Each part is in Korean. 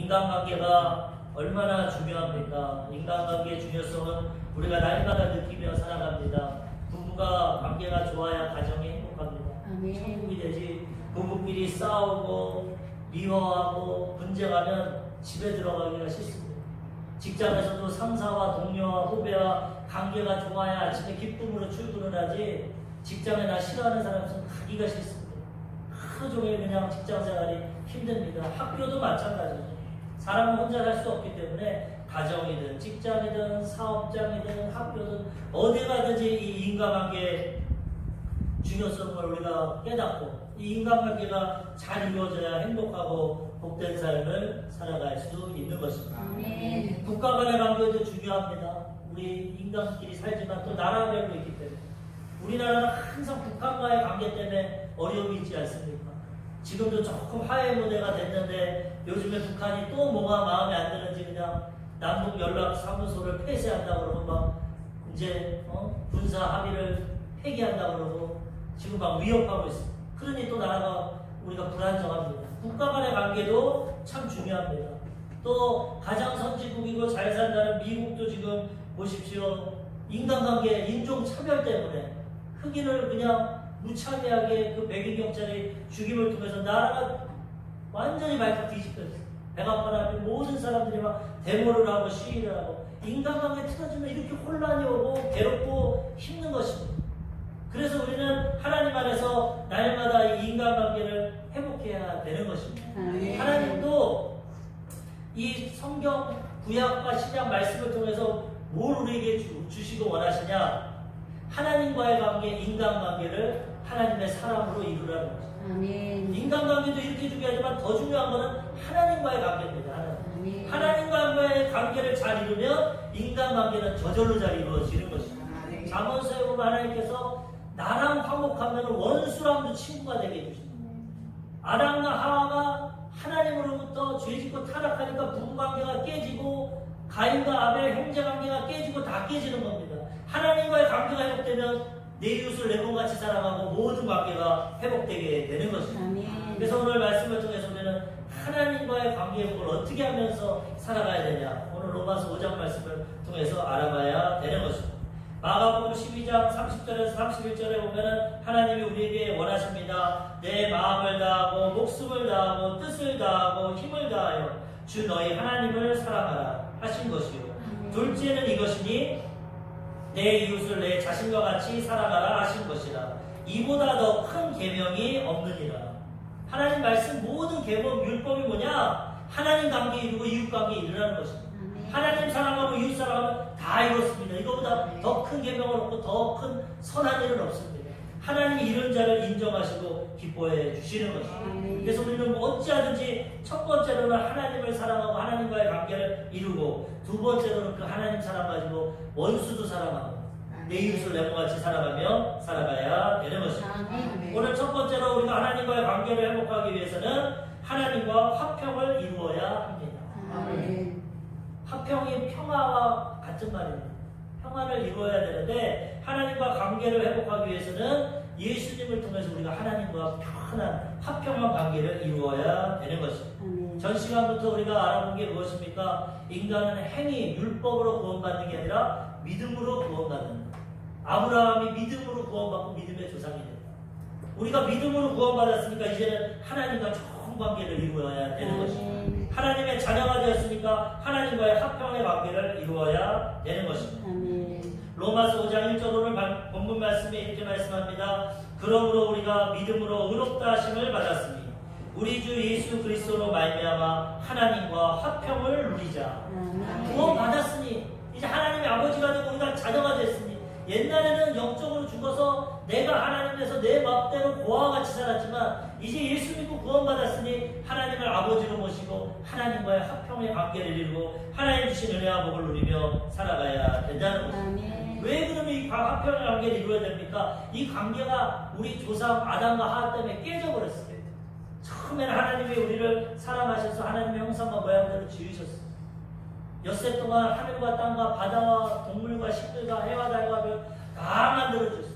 인간관계가 얼마나 중요합니까? 인간관계의 중요성은 우리가 날마다 느끼며 살아갑니다. 부부가 관계가 좋아야 가정이 행복합니다. 천국이 되지. 부부끼리 싸우고 미워하고 분쟁하면 집에 들어가기가 싫습니다. 직장에서도 상사와 동료와 후배와 관계가 좋아야 아침에 기쁨으로 출근을 하지, 직장에 나 싫어하는 사람 있으면 가기가 싫습니다. 하루 종일 그냥 직장생활이 힘듭니다. 학교도 마찬가지죠. 사람은 혼자 살 수 없기 때문에 가정이든 직장이든 사업장이든 학교든 어디 가든지 이 인간관계의 중요성을 우리가 깨닫고 이 인간관계가 잘 이루어져야 행복하고 복된 삶을 살아갈 수 있는 것입니다. 국가 간의 관계도 중요합니다. 우리 인간끼리 살지만 또 나라별로 있기 때문에 우리나라는 항상 북한과의 관계 때문에 어려움이 있지 않습니까? 지금도 조금 화해 모드가 됐는데 요즘에 북한이 또 뭐가 마음에 안 드는지 그냥 남북 연락 사무소를 폐쇄한다고 그러고 막 이제 군사 합의를 폐기한다고 그러고 지금 막 위협하고 있습니다. 그러니 또 나라가 우리가 불안정합니다. 국가 간의 관계도 참 중요합니다. 또 가장 선진국이고 잘 산다는 미국도 지금 보십시오. 인간관계, 인종차별 때문에 흑인을 그냥 무참하게 그 백인 경찰이 죽임을 통해서 나라가 완전히 발칵 뒤집혔어요. 백악관 앞에 모든 사람들이 막 데모를 하고 시위를 하고 인간관계 틀어지면 이렇게 혼란이 오고 괴롭고 힘든 것입니다. 그래서 우리는 하나님 안에서 날마다 이 인간관계를 회복해야 되는 것입니다. 하나님도 이 성경 구약과 신약 말씀을 통해서 뭘 우리에게 주시고 원하시냐? 하나님과의 관계, 인간관계를 하나님의 사랑으로 이루라는 거죠. 인간관계도 이렇게 중요하지만 더 중요한 것은 하나님과의 관계입니다. 하나님과의 관계를 잘 이루면 인간관계는 저절로 잘 이루어지는 것입니다. 잠언서에 보면 하나님께서 나랑 화목하면 원수랑도 친구가 되게 해주십니다. 아담과 하와가 하나님으로부터 죄짓고 타락하니까 부부관계가 깨지고 가인과 아벨 형제관계가 깨지고 다 깨지는 겁니다. 하나님과의 관계가 회복되면 내 이웃을 내 몸같이 사랑하고 모든 관계가 회복되게 되는 것입니다. 그래서 오늘 말씀을 통해서 우리는 하나님과의 관계 회복을 어떻게 하면서 살아가야 되냐, 오늘 로마서 5장 말씀을 통해서 알아봐야 되는 것입니다. 마가복음 12장 30절에서 31절에 보면은 하나님이 우리에게 원하십니다. 내 마음을 다하고 목숨을 다하고 뜻을 다하고 힘을 다하여 주 너희 하나님을 사랑하라 하신 것이요. 둘째는 이것이니 내 이웃을 내 자신과 같이 사랑하라 하신 것이라. 이보다 더 큰 계명이 없느니라. 하나님 말씀 모든 계명 율법이 뭐냐? 하나님 관계 이루고 이웃 관계 이루라는 것입니다. 하나님 사랑하고 이웃 사랑하면 다 이뤘습니다. 이거보다 더 큰 계명은 없고 더 큰 선한 일은 없습니다. 하나님이 이런 자를 인정하시고 기뻐해 주시는 것입니다. 그래서 우리는 어찌하든지 첫 번째로는 하나님을 사랑하고 하나님과의 관계를 이루고, 두 번째로는 그 하나님 사랑 가지고 원수도 사랑하고 내 이웃을 내 몸같이 살아가며 살아가야 되는 것입니다. 오늘 첫 번째로 우리가 하나님과의 관계를 회복하기 위해서는 하나님과 화평을 이루어야 합니다. 화평이 평화와 같은 말입니다. 평화를 이루어야 되는데 하나님과 관계를 회복하기 위해서는 예수님을 통해서 우리가 하나님과 편한 화평한 관계를 이루어야 되는 것입니다. 전 시간부터 우리가 알아본 게 무엇입니까? 인간은 행위, 율법으로 구원받는 게 아니라 믿음으로 구원받는 것. 아브라함이 믿음으로 구원받고 믿음의 조상이 된다. 우리가 믿음으로 구원받았으니까 이제는 하나님과 좋은 관계를 이루어야 되는 것입니다. 하나님의 자녀가 되었으니까 하나님과의 화평의 관계를 이루어야 되는 것입니다. 로마서 5장 1절 오늘 본문 말씀에 이렇게 말씀합니다. 그러므로 우리가 믿음으로 의롭다 하심을 받았으니 우리 주 예수 그리스도로 말미암아 하나님과 화평을 누리자. 구원 받았으니 이제 하나님의 아버지가 되고 우리가 자녀가 됐으니, 옛날에는 영적으로 죽어서 내가 하나님에서 내 맘대로 고아와 같이 살았지만 이제 예수 믿고 구원받았으니 하나님을 아버지로 모시고 하나님과의 화평의 관계를 이루고 하나님 주신 은혜와 복을 누리며 살아가야 된다는 것입니다. 왜 그러면 이 화평의 관계를 이루어야 됩니까? 이 관계가 우리 조상 아담과 하와 때문에 깨져버렸어요. 처음에는 하나님이 우리를 사랑하셔서 하나님의 형상과 모양대로 지으셨어요. 엿새 동안 하늘과 땅과 바다와 동물과 식물과 해와 달과 별 다 만들어주셨어요.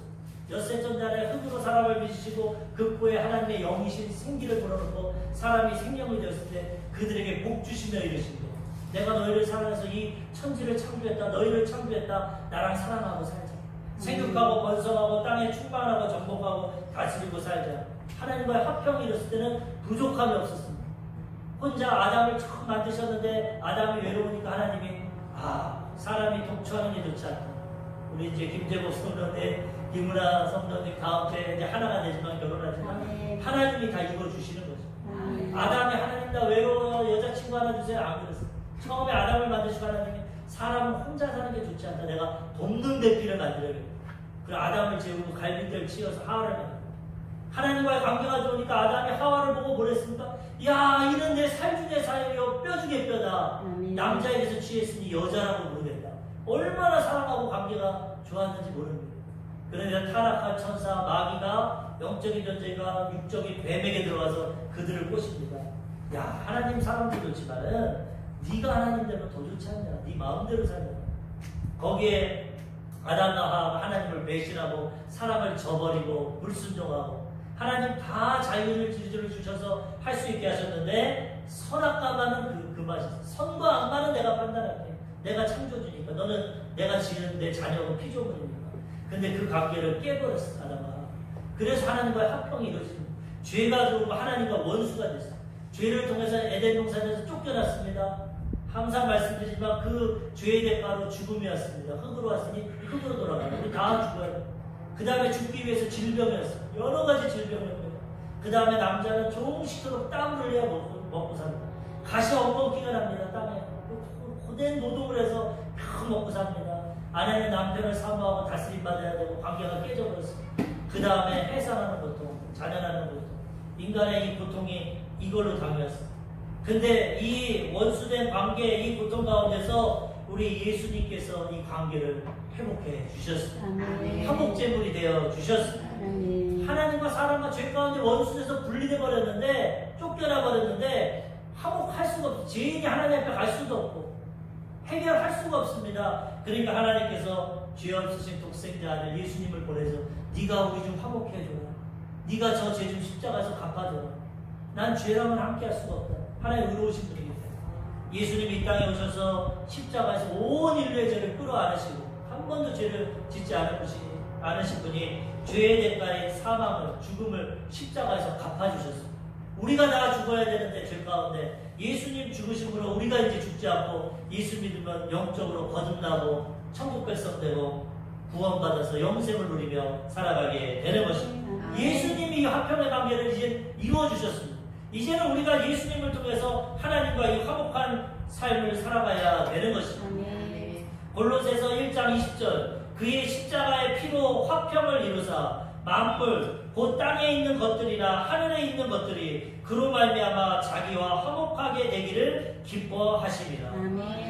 엿새 전날에 흙으로 사람을 빚으시고 그 코에 하나님의 영이신 생기를 불어넣고 사람이 생명이 되었을 때 그들에게 복 주시며 이르시고 내가 너희를 사랑해서 이 천지를 창조했다. 너희를 창조했다. 나랑 사랑하고 살자. 생육하고 번성하고 땅에 충만하고 정복하고 다스리고 살자. 하나님과의 화평이 이뤘을 때는 부족함이 없었습니다. 혼자 아담을 처음 만드셨는데 아담이 외로우니까 하나님이 사람이 독처하는 게 좋지 않다. 우리 이제 김재복 성도님, 김은아 성도님 가운데 이제 하나가 되지만 결혼하지만 하나님이 다 이루어주시는 거죠. 아담이 하나님 나 외로워 여자친구 하나 주세요. 안 그랬어요. 처음에 아담을 만드시고 하나님이 사람은 혼자 사는 게 좋지 않다. 내가 돕는 대피를 만들어야겠다. 그리고 아담을 재우고 갈빗대를 치어서 하와를 만들어요. 하나님과의 관계가 좋으니까 아담이 하와를 보고 뭐랬습니까? 야, 이는 내 살 중에 살이요 뼈 중에 뼈다. 남자에게서 취했으니 여자라고 부르겠다. 얼마나 사랑하고 관계가 좋았는지 모릅니다. 그런데 타락한 천사 마귀가 영적인 존재가 육적인 뱀에게 들어가서 그들을 꼬십니다. 야, 하나님 사랑도 좋지만은 네가 하나님 되면 더 좋지 않냐? 네 마음대로 살냐? 거기에 아담과 하와가 하나님을 배신하고 사랑을 저버리고 불순종하고 하나님 다 자유를 지지를 주셔서 할 수 있게 하셨는데 선악과만은 그 맛이 있어. 선과 악만은 내가 판단할게. 내가 창조주니까 너는 내가 지은 내 자녀고 피조물이니까. 근데 그 관계를 깨버렸어 아담과. 그래서 하나님과의 화평이 이루어집니다. 죄가 들어오고 하나님과 원수가 됐어요. 죄를 통해서 에덴 동산에서 쫓겨났습니다. 항상 말씀드리지만 그 죄의 대가로 죽음이었습니다. 흙으로 왔으니 흙으로 돌아가요. 우리 다 죽어요. 그 다음에 죽기 위해서 질병이었어요. 여러 가지 질병이었고요. 그 다음에 남자는 종식토록 땀을 흘려야 먹고 삽니다. 가시 엉겅퀴가 납니다. 땅에. 고된 노동을 해서 다 먹고 삽니다. 아내는 남편을 사모하고 다스림받아야 되고 관계가 깨져버렸어요. 그 다음에 해산하는 고통, 자녀나는 고통. 인간의 이 고통이 이걸로 당했어요. 근데 이 원수된 관계, 이 고통 가운데서 우리 예수님께서 이 관계를 회복해 주셨습니다. 화목제물이 되어 주셨습니다. 하나님과 사람과 죄 가운데 원수돼서 분리돼 버렸는데 쫓겨나 버렸는데 화목할 수가 없어요. 죄인이 하나님 앞에 갈 수도 없고 해결할 수가 없습니다. 그러니까 하나님께서 죄 없으신 독생자 아들 예수님을 보내서 네가 우리 좀 화목해줘라. 네가 저 죄 좀 십자가에서 갚아줘라. 난 죄랑은 함께 할 수가 없다. 하나님 의로우신 분이기 때문에 예수님이 이 땅에 오셔서 십자가에서 온 인류의 죄를 끌어안으시고 한 번도 죄를 짓지 않으신 분이 죄의 대가의 사망을 죽음을 십자가에서 갚아주셨습니다. 우리가 다 죽어야 되는데 죄 가운데 예수님 죽으심으로 우리가 이제 죽지 않고 예수 믿으면 영적으로 거듭나고 천국 백성되고 구원받아서 영생을 누리며 살아가게 되는 것입니다. 예수님이 이 화평의 관계를 이제 이루어주셨습니다. 이제는 우리가 예수님을 통해서 하나님과 이 화목한 삶을 살아가야 되는 것입니다. 골로새서 1장 20절 그의 십자가의 피로 화평을 이루사 만물 곧 땅에 있는 것들이나 하늘에 있는 것들이 그로 말미암아 자기와 화목하게 되기를 기뻐하심이라.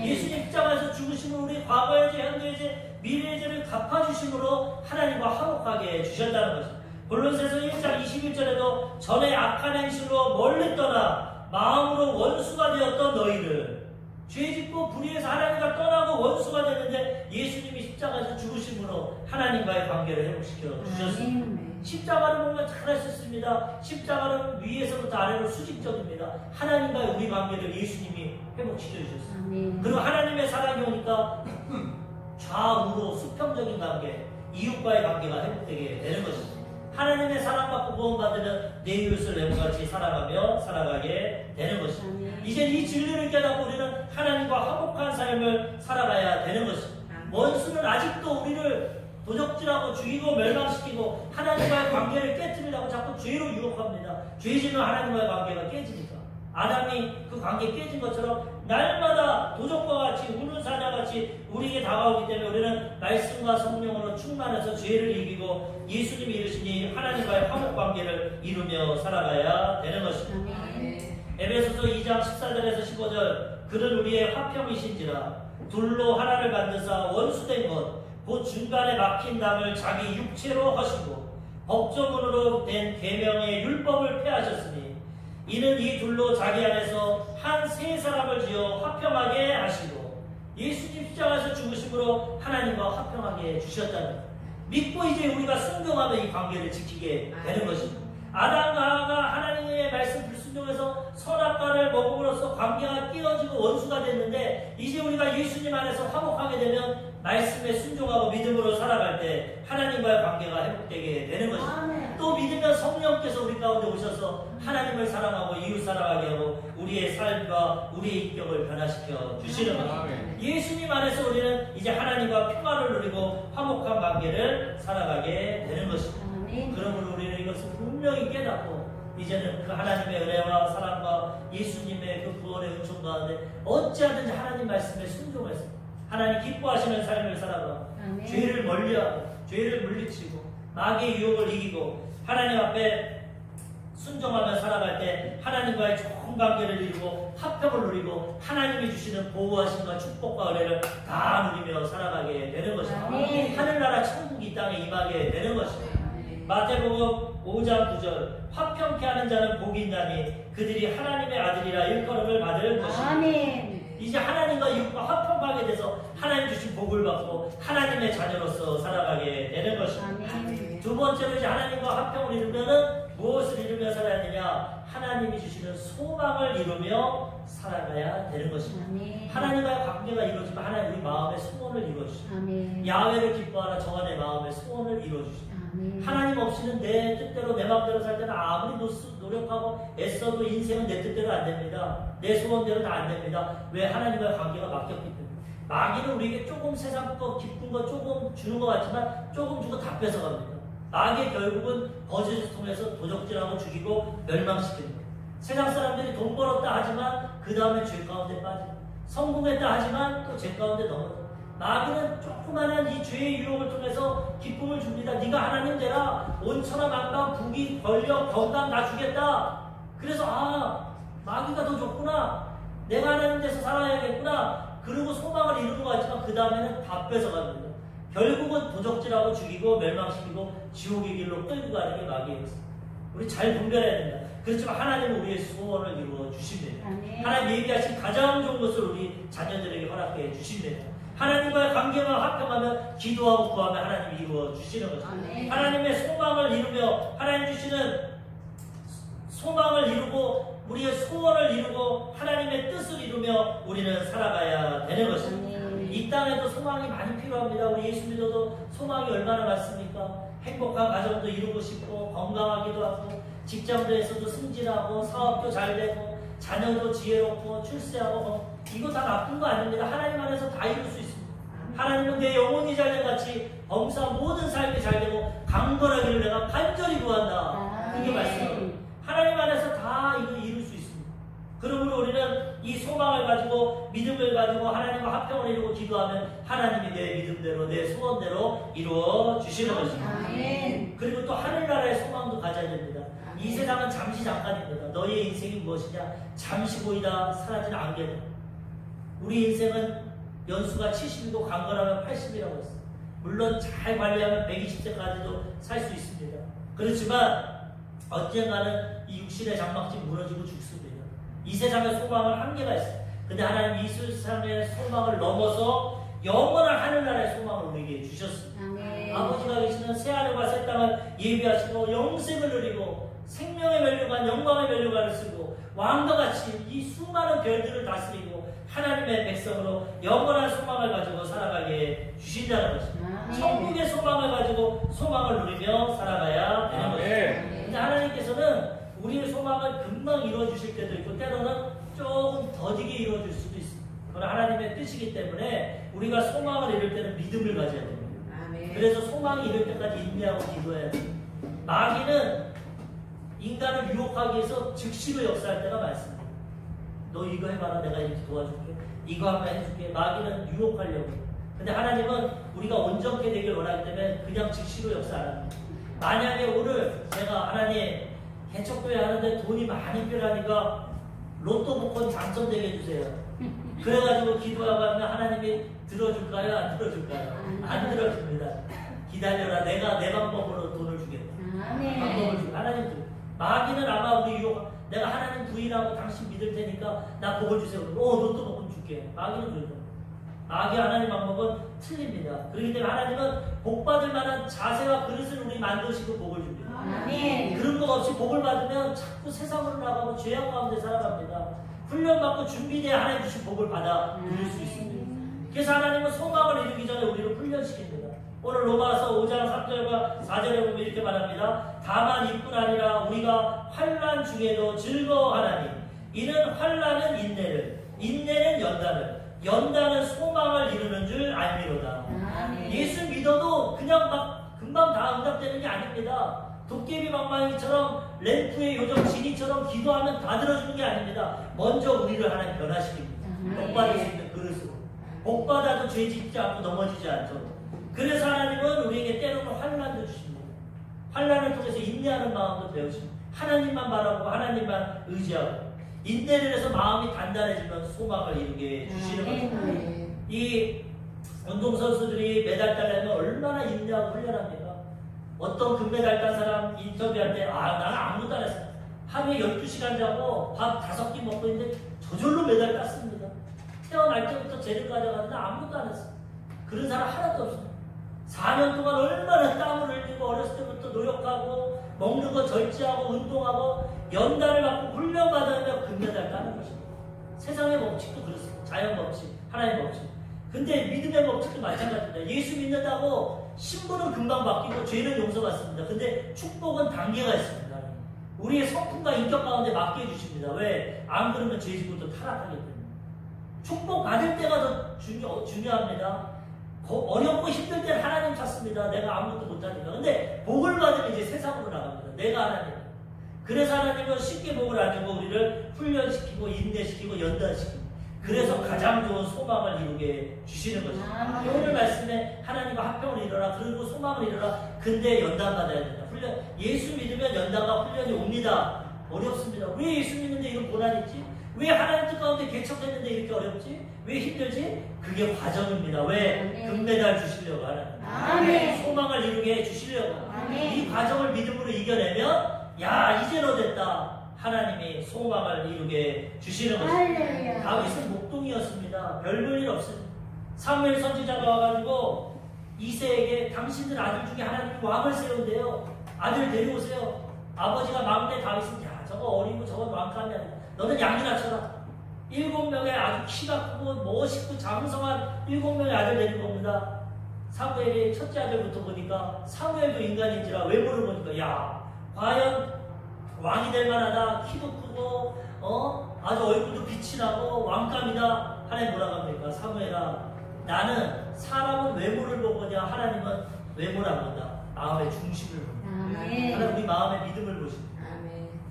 예수님 십자가에서 죽으심으로 우리 과거의 죄, 현재의 죄, 미래의 죄를 갚아주심으로 하나님과 화목하게 주셨다는 것입니다. 골로새서 1장 21절에도 전에 악한 행실로 멀리 떠나 마음으로 원수가 되었던 너희를 죄짓고 불의해서 하나님과 떠나고 원수가 됐는데 예수님이 십자가에서 죽으심으로 하나님과의 관계를 회복시켜 주셨습니다. 십자가를 보면 잘하셨습니다. 십자가는 위에서부터 아래로 수직적입니다. 하나님과의 우리 관계를 예수님이 회복시켜 주셨습니다. 그리고 하나님의 사랑이 오니까 좌우로 수평적인 관계, 이웃과의 관계가 회복되게 되는 것입니다. 하나님의 사랑받고 구원받으면 내 이웃을 내 몸같이 사랑하며 살아가게 되는 것입니다. 이제 이 진리를 깨닫고 우리는 하나님과 화목한 삶을 살아가야 되는 것입니다. 원수는 아직도 우리를 도적질하고 죽이고 멸망시키고 하나님과의 관계를 깨뜨리려고 자꾸 죄로 유혹합니다. 죄지는 하나님과의 관계가 깨지니까. 아담이 그 관계 깨진 것처럼 날마다 도적과 같이 우는 사자같이 우리에게 다가오기 때문에 우리는 말씀과 성령으로 충만해서 죄를 이기고 예수님이 이르시니 하나님과의 화목 관계를 이루며 살아가야 되는 것입니다. 에베소서 2장 14절에서 15절 그는 우리의 화평이신지라 둘로 하나를 만드사 원수된 것 곧 중간에 막힌 담을 자기 육체로 하시고 법조문으로 된 계명의 율법을 폐하셨으니 이는 이 둘로 자기 안에서 한 세 사람을 지어 화평하게 하시고 예수님 십자가에서 죽으심으로 하나님과 화평하게 주셨다는 것. 믿고 이제 우리가 순종하며 이 관계를 지키게 되는 것입니다. 아담과 하와가 하나님의 말씀 불순종해서 선악과를 먹음으로써 관계가 깨어지고 원수가 됐는데 이제 우리가 예수님 안에서 화목하게 되면 말씀에 순종하고 믿음으로 살아갈 때 하나님과의 관계가 회복되게 되는 것입니다. 또 믿으면 성령께서 우리 가운데 오셔서 하나님을 사랑하고 이웃 사랑하게 하고 우리의 삶과 우리의 인격을 변화시켜 주시는 것입니다. 예수님 안에서 우리는 이제 하나님과 평화를 누리고 화목한 관계를 살아가게 되는 것입니다. 그러므로 우리는 이것을 분명히 깨닫고 이제는 그 하나님의 은혜와 사랑과 예수님의 그 구원의 은총 가운데 어찌하든지 하나님 말씀에 순종해서 하나님 기뻐하시는 삶을 살아가 죄를 멀리하고 죄를 물리치고 마귀의 유혹을 이기고 하나님 앞에 순종하며 살아갈 때 하나님과의 좋은 관계를 이루고 화평을 누리고 하나님이 주시는 보호하심과 축복과 은혜를 다 누리며 살아가게 되는 것입니다. 하늘나라 천국이 이 땅에 임하게 되는 것입니다. 마태복음 5장 9절 화평케 하는 자는 복이 있나니 그들이 하나님의 아들이라 일컬음을 받을 것입니다. 이제 하나님과 이웃과 화평하게 돼서 하나님 주신 복을 받고 하나님의 자녀로서 살아가게 되는 것입니다. 두 번째로 이제 하나님과 화평을 이루면은 무엇을 이루며 살아야 되냐? 하나님이 주시는 소망을 이루며 살아가야 되는 것입니다. 하나님과의 관계가 이루어지면 하나님 우리 마음의 소원을 이루어주십니다. 야훼를 기뻐하라 저가 내 마음의 소원을 이루어주십니다. 하나님 없이는 내 뜻대로 내 마음대로 살 때는 아무리 노력하고 애써도 인생은 내 뜻대로 안 됩니다. 내 소원대로는 안 됩니다. 왜? 하나님과의 관계가 막혔기 때문에. 마귀는 우리에게 조금 세상 거 기쁜 거 조금 주는 것 같지만 조금 주고 다 뺏어갑니다. 마귀의 결국은 거짓을 통해서 도적질하고 죽이고 멸망시킵니다. 세상 사람들이 돈 벌었다 하지만 그 다음에 죄 가운데 빠집니다. 성공했다 하지만 또 죄 가운데 넘어져요. 마귀는 조그마한 이 죄의 유혹을 통해서 기쁨을 줍니다. 네가 하나님 되라. 온천하 만방 부귀 권력 건강 다 주겠다. 그래서 마귀가 더 좋구나. 내가 하나님 돼서 살아야겠구나. 그리고 소망을 이루는 것 같지만 그 다음에는 다 뺏어갑니다. 결국은 도적질하고 죽이고 멸망시키고 지옥의 길로 끌고 가는 게 마귀의 것입니다. 우리 잘 분별해야 된다. 그렇지만 하나님은 우리의 소원을 이루어 주십니다. 하나님 얘기하신 가장 좋은 것을 우리 자녀들에게 허락해 주십니다. 하나님과의 관계만 화평하면 기도하고 구하면 하나님이 이루어 주시는 것입니다. 하나님의 소망을 이루며 하나님 주시는 소망을 이루고 우리의 소원을 이루고 하나님의 뜻을 이루며 우리는 살아가야 되는 것입니다. 이 땅에도 소망이 많이 필요합니다. 우리 예수 믿어도 소망이 얼마나 많습니까? 행복한 가정도 이루고 싶고 건강하기도 하고 직장도에서도 승진하고 사업도 잘 되고 자녀도 지혜롭고 출세하고 이거 다 나쁜 거 아닙니다. 하나님 안에서 다 이룰 수 있습니다. 하나님은 내 영혼이 잘된 같이 범사 모든 삶이 잘되고 강건하기를 내가 간절히 구한다. 이게 말씀입니다. 하나님 안에서 다 이거 이룰 수 있습니다. 그러므로 우리는 이 소망을 가지고 믿음을 가지고 하나님과 화평을 이루고 기도하면 하나님이 내 믿음대로 내 소원대로 이루어 주시는 것입니다. 그리고 또 하늘나라의 소망도 가져야 됩니다. 이 세상은 잠시 잠깐입니다. 너의 인생이 무엇이냐? 잠시 보이다 사라지는 안개다. 우리 인생은 연수가 70이고 강건하면 80이라고 했어요. 물론 잘 관리하면 120세까지도 살 수 있습니다. 그렇지만 언젠가는 이 육신의 장막집이 무너지고 죽습니다. 이 세상의 소망은 한계가 있어요. 근데 하나님 이 세상의 소망을 넘어서 영원한 하늘나라의 소망을 우리에게 주셨습니다. 아버지가 계시는 새하늘과 새 땅을 예비하시고 영생을 누리고 생명의 멸류관 영광의 멸류관을 쓰고 왕과 같이 이 수많은 별들을 다스리고 하나님의 백성으로 영원한 소망을 가지고 살아가게 주신다는 것입니다. 천국의 소망을 가지고 소망을 누리며 살아가야 되는 것입니다. 근데 하나님께서는 우리의 소망을 금방 이루어주실 때도 있고 때로는 조금 더디게 이루어질 수도 있습니다. 그건 하나님의 뜻이기 때문에 우리가 소망을 이룰 때는 믿음을 가져야 됩니다. 그래서 소망이 이룰 때까지 인내하고 기도해야 됩니다. 마귀는 인간을 유혹하기 위해서 즉시로 역사할 때가 많습니다. 너 이거 해봐라 내가 이렇게 도와줄게. 이거 한번 해줄게. 마귀는 유혹하려고. 근데 하나님은 우리가 온전케 되길 원하기 때문에 그냥 즉시로 역사 안 합니다. 만약에 오늘 제가 하나님 개척교회 하는데 돈이 많이 필요하니까 로또 복권 당첨되게 해주세요. 그래가지고 기도하고 하면 하나님이 들어줄까요? 안 들어줄까요? 안 들어줍니다. 기다려라. 내가 내 방법으로 돈을 주겠다. 방법을 주고 하나님 들. 마귀는 아마 우리 유혹 내가 하나님 부인하고 당신 믿을 테니까 나 복을 주세요. 로또 복권 줄게. 마귀는 그러죠. 마귀 하나님 방법은 틀립니다. 그렇기 때문에 하나님은 복 받을 만한 자세와 그릇을 우리 만드시고 복을 줍니다. 그런 거 없이 복을 받으면 자꾸 세상으로 나가고 죄악 가운데 살아갑니다. 훈련받고 준비되어 하나님 주신 복을 받아 누릴 수 있습니다. 그래서 하나님은 소망을 이루기 전에 우리를 훈련시킵니다. 오늘 로마서 5장 3절과 4절에 보면 이렇게 말합니다. 다만 이뿐 아니라 우리가 환난 중에도 즐거워하나니 이는 환난은 인내를, 인내는 연단을, 연단은 소망을 이루는 줄 알미로다. 예수 믿어도 그냥 막 금방 다 응답되는 게 아닙니다. 도깨비 방망이처럼 램프의 요정 지니처럼 기도하면 다 들어주는 게 아닙니다. 먼저 우리를 하나님 변화시킵니다. 복받을 수 있는 그릇으로. 복받아도 죄 짓지 않고 넘어지지 않도록. 그래서 하나님은 우리에게 때로는 환난도 주십니다. 환난을 통해서 인내하는 마음도 배우십니다. 하나님만 바라보고 하나님만 의지하고 인내를 해서 마음이 단단해지면 소망을 이루게 주시는 것입니다. 이 운동선수들이 메달 따려면 얼마나 인내하고 훈련합니까? 어떤 금메달 딴 사람 인터뷰할 때 나는 아무것도 안 했어. 하루에 12시간 자고 밥 5끼 먹고 있는데 저절로 메달 땄습니다. 태어날 때부터 재능 가져갔는데 아무것도 안 했어. 그런 사람 하나도 없어요. 4년 동안 얼마나 땀을 흘리고 어렸을 때부터 노력하고 먹는 거 절제하고 운동하고 연단을 받고 훈련받으며 금메달 따는 것입니다. 세상의 법칙도 그렇습니다. 자연 법칙, 하나님의 법칙. 근데 믿음의 법칙도 마찬가지입니다. 예수 믿는다고 신분은 금방 바뀌고 죄는 용서받습니다. 근데 축복은 단계가 있습니다. 우리의 성품과 인격 가운데 맡겨 주십니다. 왜? 안 그러면 죄 짓고 또 타락하기 때문에. 축복 받을 때가 더 중요합니다. 어렵고 힘들 때는 하나님 찾습니다. 내가 아무것도 못하니까. 근데 복을 받으면 이제 세상으로 나갑니다. 내가 하나님. 그래서 하나님은 쉽게 복을 안 주고 우리를 훈련시키고 인내시키고 연단시키고 그래서 가장 좋은 소망을 이루게 주시는 것입니다. 오늘 말씀에 하나님과 화평을 이루라 그리고 소망을 이루라. 근데 연단받아야 된다. 훈련. 예수 믿으면 연단과 훈련이 옵니다. 어렵습니다. 왜 예수 믿는데 이런 고난이 있지? 왜 하나님 뜻 가운데 개척했는데 이렇게 어렵지? 왜 힘들지? 그게 과정입니다. 왜? 금메달 주시려고 하나님. 소망을 이루게 해주시려고. 이 과정을 믿음으로 이겨내면 야 이제는 됐다. 하나님이 소망을 이루게 주시는 것입니다. 다윗은 목동이었습니다. 별볼 일 없습니다. 사무엘 선지자가 와가지고 이새에게 당신들 아들 중에 하나님이 왕을 세운대요. 아들 데려오세요. 아버지가 막내 다윗은 야 저거 어리고 저건 왕감이 아니야. 너는 양이나 쳐라. 7명의 아주 키가 크고 멋있고 장성한 7명의 아들 데리고 옵니다. 사무엘의 첫째 아들부터 보니까 사무엘도 인간인지라 외모를 보니까 야 과연 왕이 될 만하다. 키도 크고 아주 얼굴도 빛이 나고 왕감이다. 하나님 뭐라고 합니까? 사무엘아 나는 사람은 외모를 보거냐 하나님은 외모를 안 본다. 마음의 중심을 본다. 하나님 우리 마음의 믿음을 보십니다.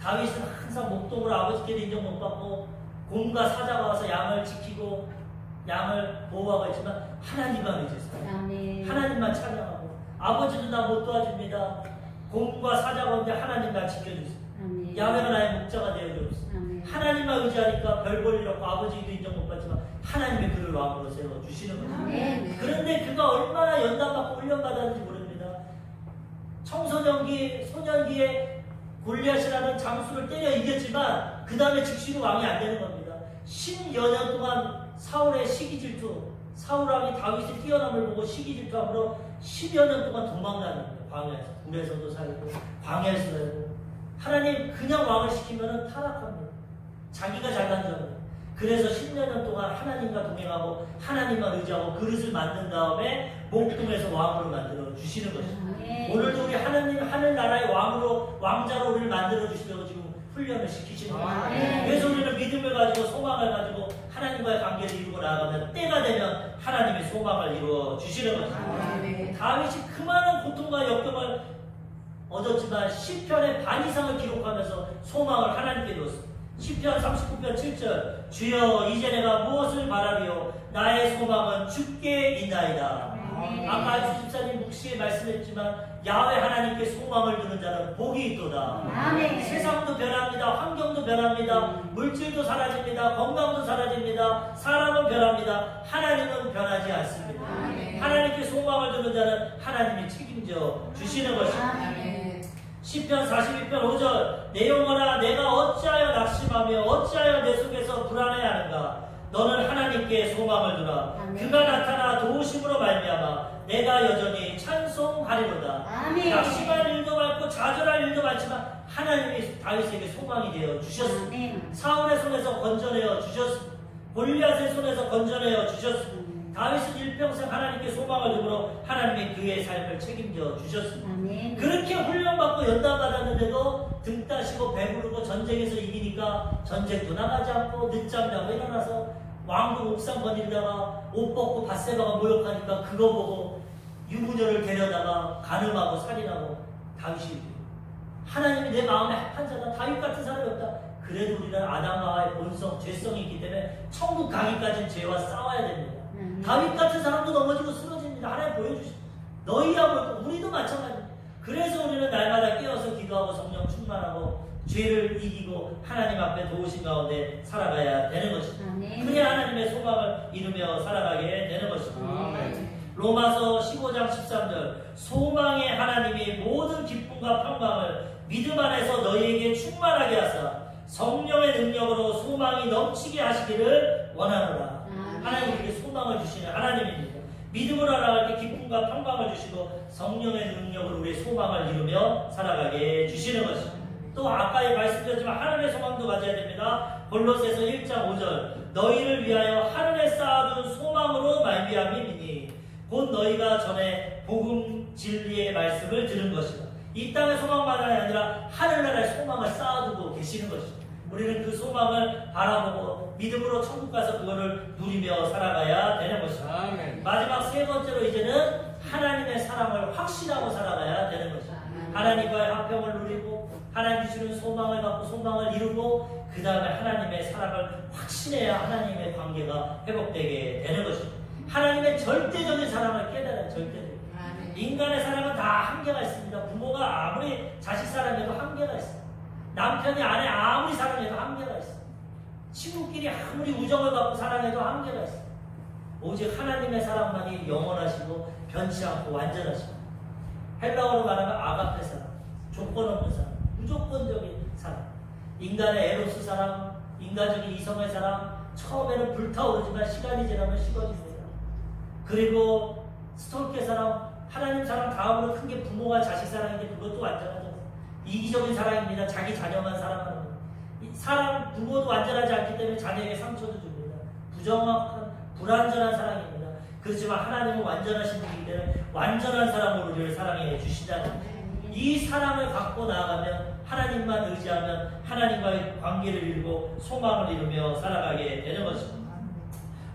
다윗은 항상 목동으로 아버지께도 인정 못 받고 곰과 사자가 와서 양을 지키고 양을 보호하고 있지만 하나님만 의지했어요. 하나님만 찬양하고 아버지도 나 못 도와줍니다. 곰과 사자가 오는데 하나님 나 지켜주세요. 야훼가 나의 목자가 되어주옵소서. 하나님만 의지하니까 별 볼 일 없고 아버지도 인정 못 받지만 하나님의 그를 왕으로 세워주시는 겁니다. 그런데 그가 얼마나 연단받고 훈련받았는지 모릅니다. 청소년기, 소년기에 골리앗이라는 장수를 때려 이겼지만 그 다음에 즉시로 왕이 안 되는 겁니다. 10여 년 동안 사울의 시기질투, 사울왕이 다윗의 뛰어남을 보고 시기질투함으로 10여 년 동안 도망다니는 거예요. 광야에서. 굴에서도 살고 광야에서 살고 하나님 그냥 왕을 시키면 타락합니다. 자기가 잘난 점을. 그래서 10여 년 동안 하나님과 동행하고 하나님만 의지하고 그릇을 만든 다음에 목동에서 왕으로 만들어 주시는 것입니다. 오늘도 우리 하나님 하늘나라의 왕으로 왕자로 우리를 만들어 주시려고 지금 훈련을 시키시는 거예요. 그래서 우리는 믿음을 가지고 소망을 가지고 하나님과의 관계를 이루고 나아가면 때가 되면 하나님의 소망을 이루어 주시는 것입니다. 다윗이 그 많은 고통과 역경을 얻었지만 시편의 반 이상을 기록하면서 소망을 하나님께 뒀습니다. 시편 39편 7절 주여 이제 내가 무엇을 바라리요 나의 소망은 주께 있나이다. 아까 주집사님 묵시에 말씀했지만 야훼 하나님께 소망을 두는 자는 복이 있도다. 세상도 변합니다. 환경도 변합니다. 물질도 사라집니다. 건강도 사라집니다. 사람은 변합니다. 하나님은 변하지 않습니다. 하나님께 소망을 두는 자는 하나님이 책임져 주시는 것입니다. 시편 42편 5절 내 영혼아 내가 어찌하여 낙심하며 어찌하여 내 속에서 불안해하는가. 너는 하나님께 하나님께 소망을 두라. 그가 나타나 도우심으로 말미암아 내가 여전히 찬송하리로다. 낙심할 일도 많고 좌절할 일도 많지만 하나님이 다윗에게 소망이 되어 주셨습니다. 사울의 손에서 건져내어 주셨습니다. 골리앗의 손에서 건져내어 주셨습니다. 다윗은 일평생 하나님께 소망을 두므로 하나님이 그의 삶을 책임져 주셨습니다. 그렇게 훈련받고 연단받았는데도 등 따시고 배부르고 전쟁에서 이기니까 전쟁도 나가지 않고 늦잠 자고 일어나서 왕국 옥상 거닐다가 옷 벗고 밧세바가 모욕하니까 그거 보고 유부녀를 데려다가 간음하고 살인하고 다윗이 하나님이 내 마음에 합한 자다. 다윗 같은 사람이 없다. 그래도 우리는 아담과의 본성, 죄성이 있기 때문에 천국 가기까지는 죄와 싸워야 됩니다. 다윗 같은 사람도 넘어지고 쓰러집니다. 하나님 보여주십니다. 너희하고 우리도 마찬가지입니다. 그래서 우리는 날마다 깨어서 기도하고 성령 충만하고 죄를 이기고 하나님 앞에 도우신 가운데 살아가야 되는 것입니다. 그래야 하나님의 소망을 이루며 살아가게 되는 것입니다. 로마서 15장 13절 소망의 하나님이 모든 기쁨과 평강을 믿음 안에서 너희에게 충만하게 하사 성령의 능력으로 소망이 넘치게 하시기를 원하노라. 하나님 우리에게 소망을 주시는 하나님입니다. 믿음으로 알아갈 때 기쁨과 평강을 주시고 성령의 능력으로 우리의 소망을 이루며 살아가게 주시는 것입니다. 또 아까 말씀드렸지만 하늘의 소망도 가져야 됩니다. 골로새서 1장 5절 너희를 위하여 하늘에 쌓아둔 소망으로 말미암이니 곧 너희가 전에 복음 진리의 말씀을 들은 것이다. 이 땅의 소망만이 아니라 하늘나라의 소망을 쌓아두고 계시는 것입니다. 우리는 그 소망을 바라보고 믿음으로 천국 가서 그거를 누리며 살아가야 되는 것입니다. 마지막 세 번째로 이제는 하나님의 사랑을 확신하고 살아가야 되는 것입니다. 하나님과의 화평을 누리고 하나님 주시는 소망을 갖고 소망을 이루고 그 다음에 하나님의 사랑을 확신해야 하나님의 관계가 회복되게 되는 것입니다. 하나님의 절대적인 사랑을 깨달아야 절대적인. 인간의 사랑은 다 한계가 있습니다. 부모가 아무리 자식 사랑해도 한계가 있습니다. 남편이 아내 아무리 사랑해도 한계가 있습니다. 친구끼리 아무리 우정을 갖고 사랑해도 한계가 있습니다. 오직 하나님의 사랑만이 영원하시고 변치 않고 완전하십니다. 헬라어로 말하면 아가페 사랑, 조건 없는 사랑, 무조건적인 사랑. 인간의 에로스 사랑, 인간적인 이성의 사랑, 처음에는 불타오르지만 시간이 지나면 식어집니다. 그리고 스톨케 사랑, 하나님 사랑 다음으로 큰 게 부모와 자식 사랑인데 그것도 완전하죠. 이기적인 사랑입니다. 자기 자녀만 사랑하는 것. 사랑, 부모도 완전하지 않기 때문에 자녀에게 상처도 줍니다. 부정확한, 불완전한 사랑입니다. 그렇지만 하나님은 완전하신 분이기 때문에 완전한 사랑으로 우리를 사랑해 주시잖아요. 이 사랑을 갖고 나아가면 하나님만 의지하면 하나님과의 관계를 이루고 소망을 이루며 살아가게 되는 것입니다.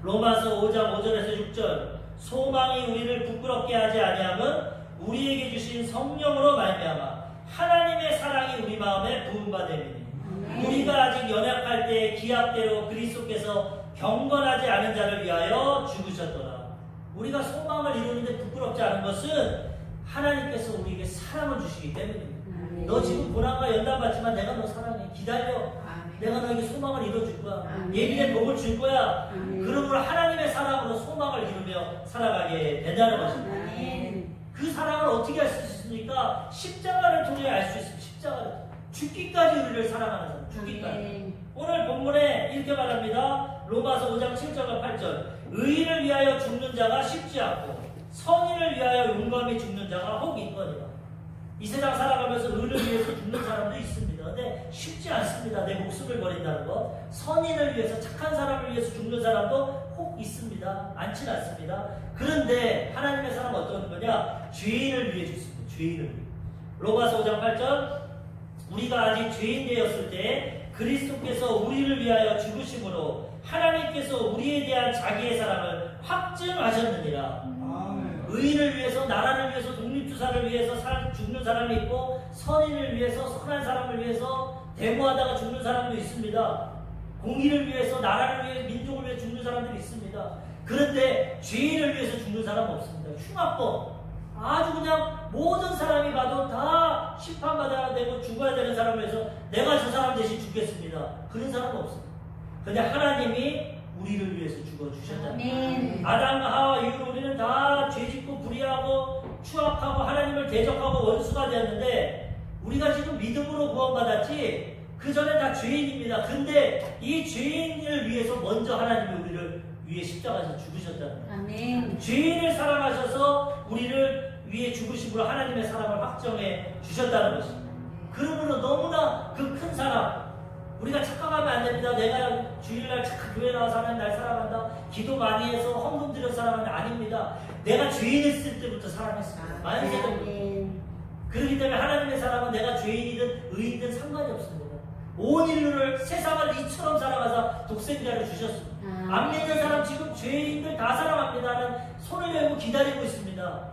로마서 5장 5절에서 6절 소망이 우리를 부끄럽게 하지 아니함은 우리에게 주신 성령으로 말미암아 하나님의 사랑이 우리 마음에 부음받음이니 우리가 아직 연약할 때 기약대로 그리스도께서 경건하지 않은 자를 위하여 죽으셨더라. 우리가 소망을 이루는데 부끄럽지 않은 것은 하나님께서 우리에게 사랑을 주시기 때문입니다. 너 지금 고난과 연단받지만 내가 너 사랑해. 기다려. 내가 너에게 소망을 이뤄줄 거야. 예비된 복을 줄 거야. 그러므로 하나님의 사랑으로 소망을 이루며 살아가게 된다는 것입니다. 그 사랑을 어떻게 할 수 있습니까? 십자가를 통해 알 수 있습니다. 십자가를. 죽기까지 우리를 사랑하는 사람. 죽기까지. 오늘 본문에 이렇게 말합니다. 로마서 5장 7절과 8절 의인을 위하여 죽는 자가 쉽지 않고 선인을 위하여 용감히 죽는 자가 혹 있거니와. 이 세상 살아가면서 의를 위해서 죽는 사람도 있습니다. 근데 쉽지 않습니다. 내 목숨을 버린다는 것. 선인을 위해서 착한 사람을 위해서 죽는 사람도 혹 있습니다. 많지는 않습니다. 그런데 하나님의 사람은 어떤 거냐? 죄인을 위해 죽습니다. 죄인을 위해. 로마서 5장 8절 우리가 아직 죄인 되었을 때 그리스도께서 우리를 위하여 죽으심으로 하나님께서 우리에 대한 자기의 사랑을 확증하셨느니라. 의인을 위해서, 나라를 위해서, 독립투사를 위해서 죽는 사람이 있고 선인을 위해서, 선한 사람을 위해서 데모하다가 죽는 사람도 있습니다. 공의를 위해서, 나라를 위해, 민족을 위해 죽는 사람들이 있습니다. 그런데 죄인을 위해서 죽는 사람은 없습니다. 흉악범, 아주 그냥 모든 사람이 봐도 다 심판받아야 되고 죽어야 되는 사람을 위해서 내가 저 사람 대신 죽겠습니다. 그런 사람은 없습니다. 근데 하나님이 우리를 위해서 죽어주셨잖아요. 아담과 하와 이후로 우리는 다 죄짓고 불의하고 추악하고 하나님을 대적하고 원수가 되었는데 우리가 지금 믿음으로 구원받았지 그 전에 다 죄인입니다. 근데 이 죄인을 위해서 먼저 하나님이 우리를 위해 십자가에서 죽으셨다는 거예요. 아멘. 죄인을 사랑하셔서 우리를 위해 죽으심으로 하나님의 사랑을 확정해 주셨다는 것입니다. 그러므로 너무나 그 큰 사랑, 우리가 착각하면 안 됩니다. 내가 주일날 착각 교회 나와서 하나님 날 사랑한다, 기도 많이 해서 헌금 드려 사랑한다. 아닙니다. 내가 죄인했을 때부터 사랑했습니다. 만세도. 그렇기 때문에 하나님의 사랑은 내가 죄인이든 의인이든 상관이 없습니다. 온 인류를, 세상을 이처럼 사랑하사 독생자를 주셨습니다. 안 믿는 사람 지금 죄인들 다 사랑합니다는 손을 내고 기다리고 있습니다.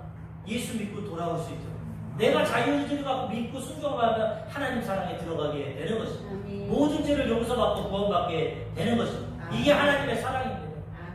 예수 믿고 돌아올 수 있도록. 내가 자유의지를 갖고 믿고 순종하면 하나님 사랑에 들어가게 되는 것입니다. 모든 죄를 용서받고 구원받게 되는 것입니다. 이게 하나님의 사랑입니다.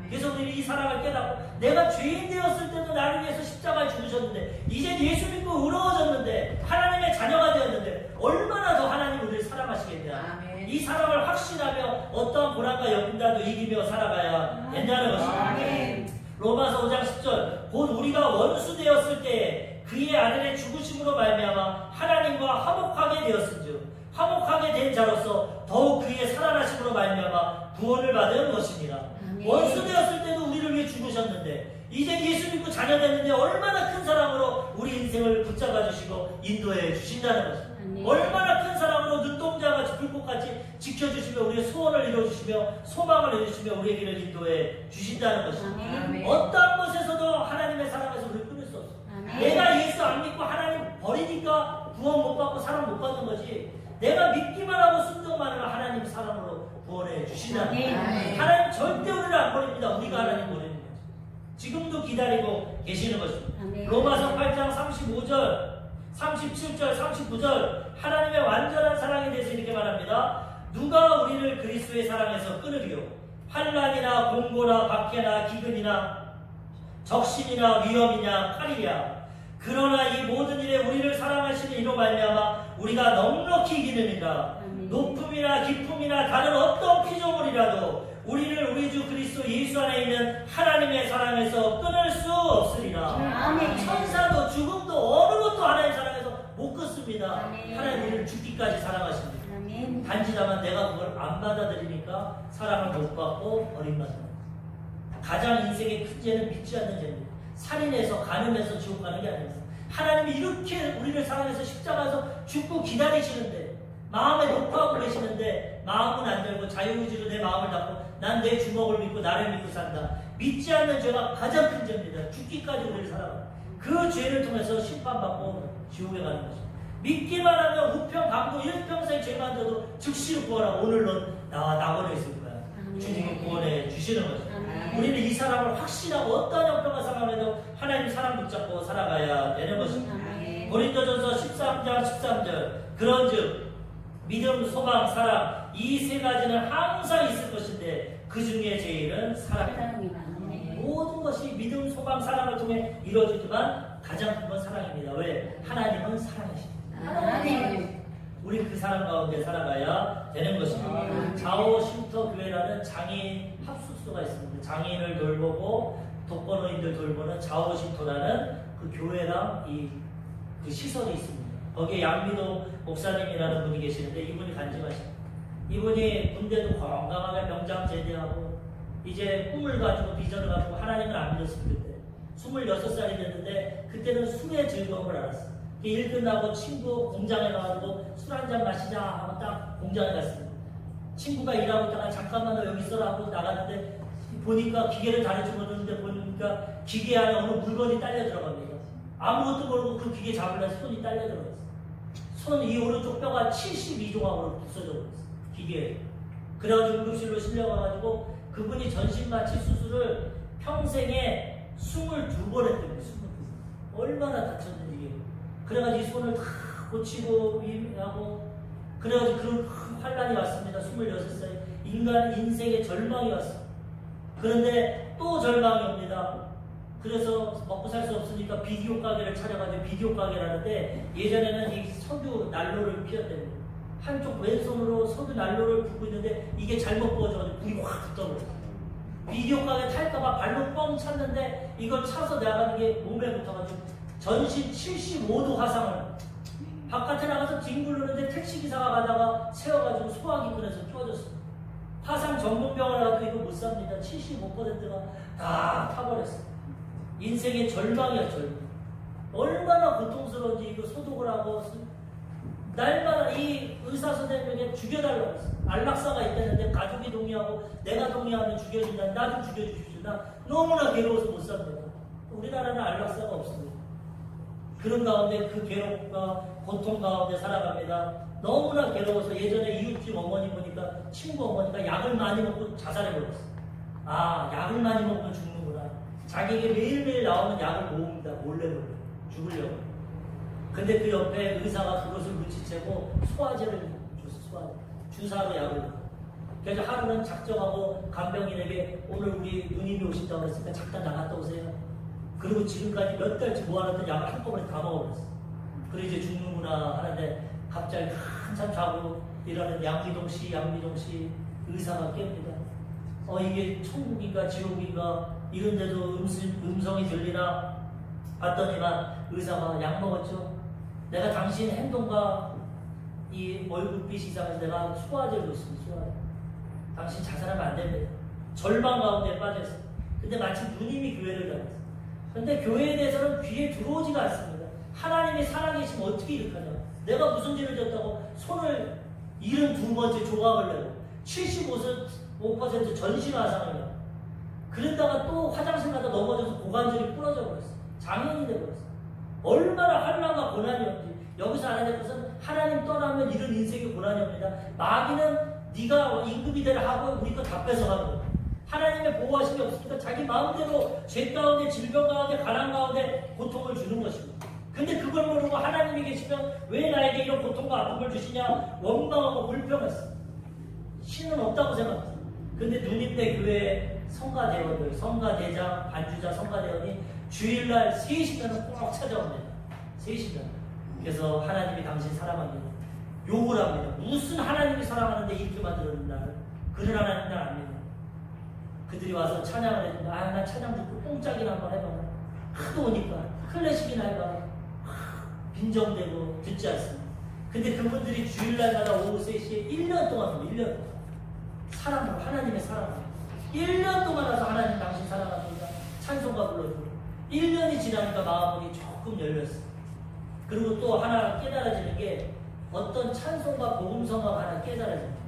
그래서 우리는 이 사랑을 깨닫고, 내가 죄인 되었을 때도 나를 위해서 십자가에 죽으셨는데, 이제 예수 믿고 의로워졌는데, 하나님의 자녀가 되었는데 얼마나 더 하나님 우리를 사랑하시겠냐. 이 사랑을 확신하며 어떠한 고난과 역경도 이기며 살아가야 된다는 것입니다. 로마서 5장 10절, 곧 우리가 원수 되었을 때 그의 아들의 죽으심으로 말미암아 하나님과 화목하게 되었은즉 화목하게 된 자로서 더욱 그의 살아나심으로 말미암아 구원을 받은 것입니다. 원수 되었을 때도 우리를 위해 죽으셨는데, 이제 예수 믿고 자녀 됐는데 얼마나 큰 사랑으로 우리 인생을 붙잡아 주시고 인도해 주신다는 것입니다. 얼마나 큰 사랑으로 눈동자같이 불꽃같이 지켜주시며 우리의 소원을 이루어주시며 소망을 이루어주시며 우리의 길을 인도해 주신다는 것입니다. 어떠한 것에서도 하나님의 사랑에서 우리를 끊을 수 없습니다. 내가 예수 안 믿고 하나님 버리니까 구원 못 받고 사랑 못 받는 거지, 내가 믿기만 하고 순종만 하면 하나님 사랑으로 구원해 주신다는 거예요. 하나님 절대 우리를 안 버립니다. 우리가 하나님 버리는 거죠. 지금도 기다리고 계시는 것입니다. 로마서 8장 35절, 37절, 39절 하나님의 완전한 사랑에 대해서 이렇게 말합니다. 누가 우리를 그리스도의 사랑에서 끊으리요? 환난이나 공고나 박해나 기근이나 적신이나 위험이냐 칼이냐. 그러나 이 모든 일에 우리를 사랑하시는 이로 말미암아 우리가 넉넉히 이기느니라. 높음이나 깊음이나 다른 어떤 피조물이라도 우리를 우리 주 그리스도 예수 안에 있는 하나님의 사랑에서 끊을 수 없으리라. 천사도 죽음도 어느 것도 하나님의 사랑에서 못 끊습니다. 하나님 우리를 죽기까지 사랑하십니다. 단지 다만 내가 그걸 안 받아들이니까 사랑을 못 받고 버림받습니다. 가장 인생의 큰 죄는 믿지 않는 죄입니다. 살인해서 간음해서 지옥 가는 게 아닙니다. 하나님이 이렇게 우리를 사랑해서 십자가에서 죽고 기다리시는데, 마음에 높아하고 계시는데 마음은 안 열고 자유의지로 내 마음을 닫고 난 내 주먹을 믿고 나를 믿고 산다. 믿지 않는 죄가 가장 큰 죄입니다. 죽기까지 우리를 사랑합니다. 그 죄를 통해서 심판받고 지옥에 가는 것입니다. 믿기만 하면 우평 강도 일평생 죄만 져도 즉시로 구원하고 오늘 넌 나와 낙원에 있을 거야. 주님이 구원해 주시는 것입니다. 우리는 이 사랑을 확신하고 어떠한 형편과 상황에도 하나님 사랑 붙잡고 살아가야 되는 것입니다. 고린도전서 13장 13절, 그런즉 믿음, 소망, 사랑 이 세 가지는 항상 있을 것인데 그 중에 제일은 사랑입니다. 모든 것이 믿음, 소망, 사랑을 통해 이루어지지만 가장 큰 건 사랑입니다. 왜? 하나님은 사랑이십니다. 우리 그 사랑 가운데 살아가야 되는 것입니다. 좌우 쉼터 교회라는 장애인 합숙소가 있습니다. 장애인을 돌보고 독거노인들 돌보는 좌우 쉼터라는 그 교회랑 그 시설이 있습니다. 거기에 양미도 목사님이라는 분이 계시는데 이분이 간증하십니다. 이분이 군대도 건강하게 병장 제대하고 이제 꿈을 가지고 비전을 가지고 하나님을 안 믿었을 때 26살이 됐는데 그때는 술의 즐거움을 알았어요. 일 끝나고 친구 공장에 가가지고 술 한잔 마시자 하고 딱 공장에 갔습니다. 친구가 일하고 있다가 잠깐만 너 여기 있어라 하고 나갔는데 보니까 기계를 다리 집어넣는데 보니까 기계 안에 어느 물건이 딸려 들어갑니다. 아무것도 모르고 그 기계 잡으려서 손이 딸려 들어갔어요. 손 이 오른쪽 뼈가 72조각으로 부서져 버렸어요. 기계에. 그래가지고 응급실로 실려가가지고 그분이 전신마취 수술을 평생에 22번 했대요. 22번. 얼마나 다쳤는지. 그래가지고 이 손을 다 고치고 하고 그래가지고 그런 큰 환란이 왔습니다. 26살. 인생의 절망이 왔어요. 그런데 또 절망이 옵니다. 그래서 먹고 살 수 없으니까 비디오 가게를 찾아가지고 비디오 가게를 하는데 예전에는 이 석유 난로를 피웠답니다. 한쪽 왼손으로 석유 난로를 붓고 있는데 이게 잘못 부어져가지고 불이 확 붙어버렸어요. 비디오 가게 탈까봐 발로 뻥 찼는데 이걸 차서 나가는 게 몸에 붙어가지고 전신 75도 화상을 바깥에 나가서 뒹굴르는데 택시기사가 가다가 세워가지고 소화기 끈에서 끼워졌습니다. 화상 전문병원에 가도 이거 못 삽니다. 75%가 다 타버렸어요. 인생의 절망이야, 절망. 얼마나 고통스러운지 이거 소독을 하고 날마다 이 의사 선생님에게 죽여달라고 했어요. 안락사가 있다는데 가족이 동의하고 내가 동의하면 죽여준다. 나도 죽여주십시오. 나 너무나 괴로워서 못 삽니다. 우리나라는 안락사가 없습니다. 그런 가운데 그 괴롭과 고통 가운데 살아갑니다. 너무나 괴로워서 예전에 이웃집 어머니 보니까 친구 어머니가 약을 많이 먹고 자살해버렸어요. 아, 약을 많이 먹으면 죽는구나. 자기에게 매일매일 나오는 약을 모읍니다. 몰래 죽으려고. 근데 그 옆에 의사가 그것을 눈치채고 소화제를 줬어. 소화제. 주사로 약을. 그래서 하루는 작정하고 간병인에게 오늘 우리 누님이 오신다고 했으니까 잠깐 나갔다 오세요. 그리고 지금까지 몇 달치 모아놨던 약을 한꺼번에 다 먹어버렸어. 그리고 이제 죽는구나 하는데 갑자기 한참 자고 일하는 양미동 씨 의사가 깹니다. 이게 천국인가 지옥인가 이런데도 음성이 들리나 봤더니만 의사가 약 먹었죠. 내가 당신 행동과 이 얼굴빛 이상해서 내가 소화제를 줬습니다. 소화제. 당신 자살하면 안 됩니다. 절망 가운데 빠졌어요. 근데 마침 누님이 교회를 다녔어요. 근데 교회에 대해서는 귀에 들어오지가 않습니다. 하나님이 살아계시면 어떻게 이렇게 하냐. 내가 무슨 죄를 졌다고 손을 72번째 조각을 내고 75% 전신화상을 그러다가 또 화장실 가다 넘어져서 고관절이 부러져 버렸어. 장애인이 돼버렸어. 얼마나 환난과 고난이었지. 여기서 알아야 될 것은 하나님 떠나면 이런 인생의 고난이 옵니다. 마귀는 네가 임금이대로 하고 우리 거 다 뺏어가는 거야. 하나님의 보호하심이 없으니까 자기 마음대로 죄 가운데 질병 가운데 가난 가운데 고통을 주는 것입니다. 근데 그걸 모르고 하나님이 계시면 왜 나에게 이런 고통과 아픔을 주시냐 원망하고 불평했어. 신은 없다고 생각했어. 근데 누님네 교회 성가대원들, 성가대장, 반주자, 성가대원이 주일날 3시간은 꼭 찾아옵니다. 3시간. 그래서 하나님이 당신 사랑합니다. 욕을 합니다. 무슨 하나님이 사랑하는데 이렇게 만들었는 나를. 그런 하나님 날 압니다. 그들이 와서 찬양을 해준다. 나 찬양 듣고 뽕짝이나 한번 해봐라. 하도 오니까 클래식이나 해봐라. 빈정되고 듣지 않습니다. 근데 그분들이 주일날마다 오후 3시에 1년 동안 1년 동안 사랑으로 하나님의 사랑으로 1년 동안 와서 하나님 당신 사랑합니다. 찬송가 불러주고 1년이 지나니까 마음이 조금 열렸어요. 그리고 또 하나 깨달아지는 게 어떤 찬송가 복음성가 하나 깨달아집니다.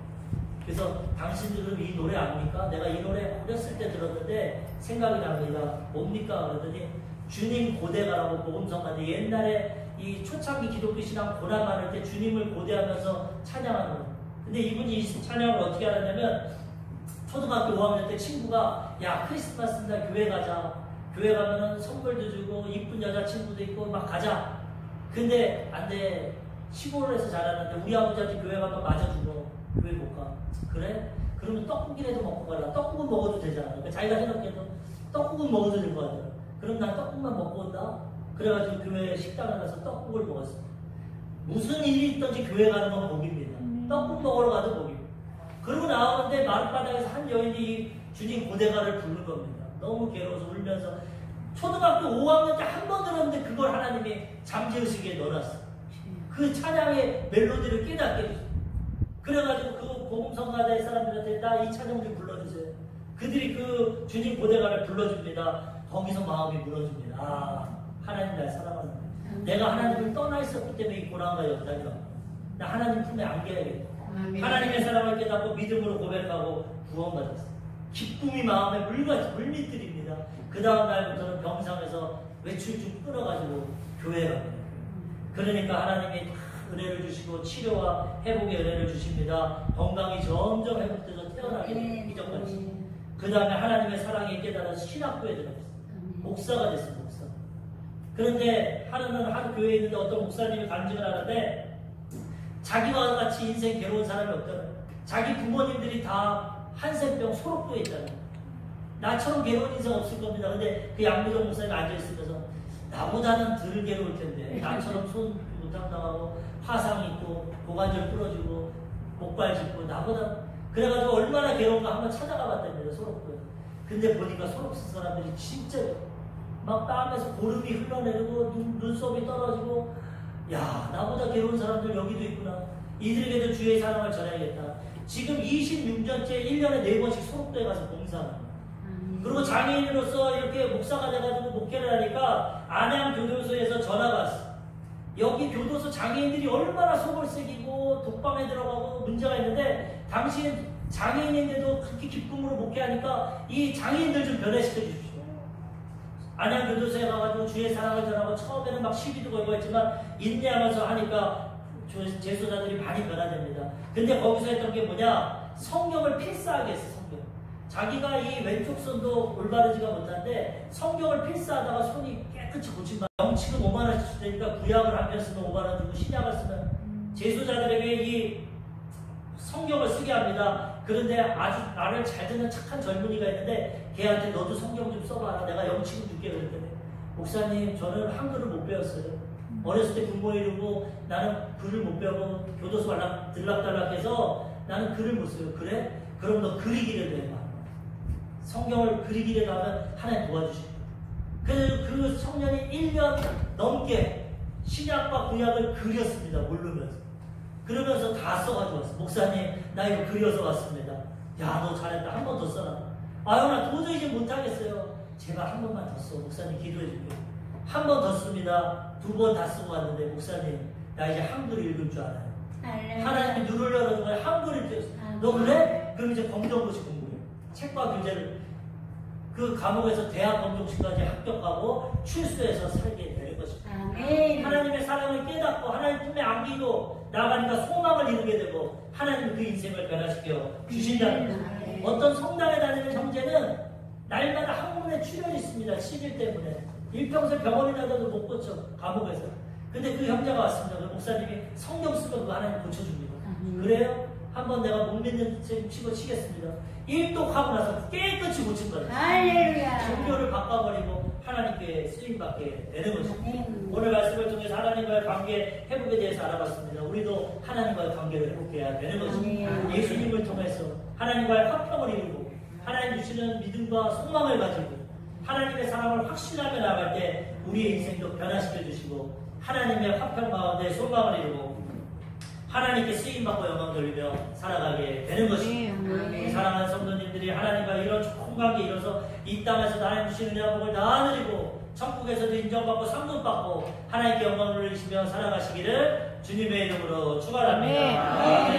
그래서 당신들은 이 노래 압니까? 내가 이 노래 어렸을 때 들었는데 생각이 납니다. 뭡니까? 그러더니 주님 고대가라고 복음성가인데 옛날에 이 초창기 기독교 신앙 고난 많을 때 주님을 고대하면서 찬양하는 거예요. 근데 이분이 이 찬양을 어떻게 알았냐면 초등학교 5학년 때 친구가 야 크리스마스인데 교회 가자. 교회 가면은 선물도 주고 이쁜 여자친구도 있고 막 가자. 근데 안 돼. 시골에서 자랐는데 우리 아버지한테 교회 가면 맞아주고 교회 못 가. 그래? 그러면 떡국이라도 먹고 가라. 떡국은 먹어도 되잖아. 그러니까 자기가 생각해도 떡국은 먹어도 될 거 같아. 그럼 난 떡국만 먹고 온다. 그래가지고 교회 식당에 가서 떡국을 먹었어. 무슨 일이 있든지 교회 가는 건 복입니다. 떡국 먹으러 가도 복입니다. 그러고 나오는데 마룻바닥에서 한 여인이 주님 고대가를 부른 겁니다. 너무 괴로워서 울면서 초등학교 5학년 때 한 번 들었는데 그걸 하나님이 잠재의식에 넣어놨어. 그 찬양의 멜로디를 깨닫게 해주세요. 그래가지고 그 복음성가자의 사람들한테 나 이 찬양 좀 불러주세요. 그들이 그 주님 고대가를 불러줍니다. 거기서 마음이 무너집니다. 아, 하나님 날 사랑하는 거야. 내가 하나님을 떠나 있었기 때문에 이 고난과 역단이 왔다. 나 하나님 품에 안겨야겠다. 하나님의 사랑을 깨닫고 믿음으로 고백하고 구원받았어. 기쁨이 마음에 물밑들입니다. 그 다음 날부터는 병상에서 외출증 끊어가지고 교회에 갑니다. 그러니까 하나님이 다 은혜를 주시고 치료와 회복의 은혜를 주십니다. 건강이 점점 회복돼서 태어나게 됩니다. 이전까지. 그 다음에 하나님의 사랑에 깨달아서 신학교에 들어갔어요. 목사가 됐어요. 목사. 그런데 하루 교회에 있는데 어떤 목사님이 간증을 하는데 자기와 같이 인생 괴로운 사람이 없잖아요. 자기 부모님들이 다 한센병 소록도에 있잖아요. 나처럼 괴로운 인생 없을 겁니다. 근데 그 양미정 목사님이 앉아있으면서 나보다는 덜 괴로울 텐데 나처럼 손 못당당하고 화상 있고 고관절 부러지고 목발 짚고 나보다 그래가지고 얼마나 괴로운가 한번 찾아가 봤답니다. 소록도에. 근데 보니까 소록스 사람들이 진짜 막 땀에서 고름이 흘러내리고 눈썹이 떨어지고 야, 나보다 괴로운 사람들 여기도 있구나. 이들에게도 주의 사랑을 전해야겠다. 지금 26년째 1년에 4번씩 소록도에 가서 봉사합니다. 그리고 장애인으로서 이렇게 목사가 돼가지고 목회를 하니까 안양교도소에서 전화가 왔어. 여기 교도소 장애인들이 얼마나 속을 새기고 독방에 들어가고 문제가 있는데 당신 장애인인데도 그렇게 기쁨으로 목회하니까 이 장애인들 좀 변화시켜 주십시오. 안양교도소에 가가지고 주의 사랑을 전하고 처음에는 막 시비도 걸고 했지만 인내하면서 하니까 재소자들이 많이 변화됩니다. 근데 거기서 했던 게 뭐냐? 성경을 필사하게 했어. 성경. 자기가 이 왼쪽 손도 올바르지가 못한데 성경을 필사하다가 손이 깨끗이 고친 거야. 영치금 5만 원씩 주니까 구약을 한 편 쓰면 5만 원 주고 신약을 쓰면 재소자들에게 이 성경을 쓰게 합니다. 그런데 아주 나를 잘 듣는 착한 젊은이가 있는데 걔한테 너도 성경 좀 써봐라. 내가 영치금 줄게. 그랬더니 목사님 저는 한글을 못 배웠어요. 어렸을 때 부모 이루고 나는 글을 못 배우고 교도소 들락달락해서 나는 글을 못 써요. 그래? 그럼 너 그리기를 해봐. 성경을 그리기를 하면 하나님 도와주실 거예요. 그래서 그 청년이 1년 넘게 신약과 구약을 그렸습니다. 모르면서. 그러면서 다 써가지고 왔어. 목사님 나 이거 그려서 왔습니다. 야 너 잘했다. 한 번 더 써라. 아유 나 도저히 이제 못하겠어요. 제발 한 번만 더 써. 목사님 기도해 줄게요. 한 번 더 씁니다. 2번 다 쓰고 왔는데 목사님 나 이제 한글 읽을 줄 알아요. 하나님이 눈을 열어준 거야. 한글 읽을 줄 알아요. 너 그래? 그럼 이제 검정고시 공부해. 책과 교재를 그 감옥에서 대학 검정고시까지 합격하고 출소해서 살게 되는 것입니다. 하나님의 사랑을 깨닫고 하나님 품에 안기고 나가니까 소망을 이루게 되고 하나님이 그 인생을 변화시켜 주신다는 거예요. 어떤 성당에 다니는 형제는 날마다 학문에 출혈이 있습니다. 시질 때문에. 일평생 병원에 다녀도 못 고쳐. 감옥에서. 근데 그 형제가 왔습니다. 그 목사님이 성경 쓰면 그거 하나님 고쳐줍니다. 그래요? 한번 내가 못 믿는 셈 치고 치겠습니다. 일독하고 나서 깨끗이 고친 거예요. 종교를 바꿔버리고 하나님께 쓰임받게 되는 것입니다. 오늘 말씀을 통해서 하나님과의 관계 회복에 대해서 알아봤습니다. 우리도 하나님과의 관계를 회복해야 되는 것입니다. 예수님을 통해서 하나님과의 화평을 이루고 하나님 주시는 믿음과 소망을 가지고 하나님의 사랑을 확신하며 나갈 때 우리의 인생도 변화시켜 주시고 하나님의 화평 가운데 소망을 이루고 하나님께 쓰임받고 영광 돌리며 살아가게 되는 것입니다. 사랑하는 성도님들이 하나님과 이런 좋은 관계 이뤄서 이 땅에서도 하나님 주시는 은혜와 복을 다 누리고 천국에서도 인정받고 상급받고 하나님께 영광 돌리시며 살아가시기를 주님의 이름으로 축원합니다.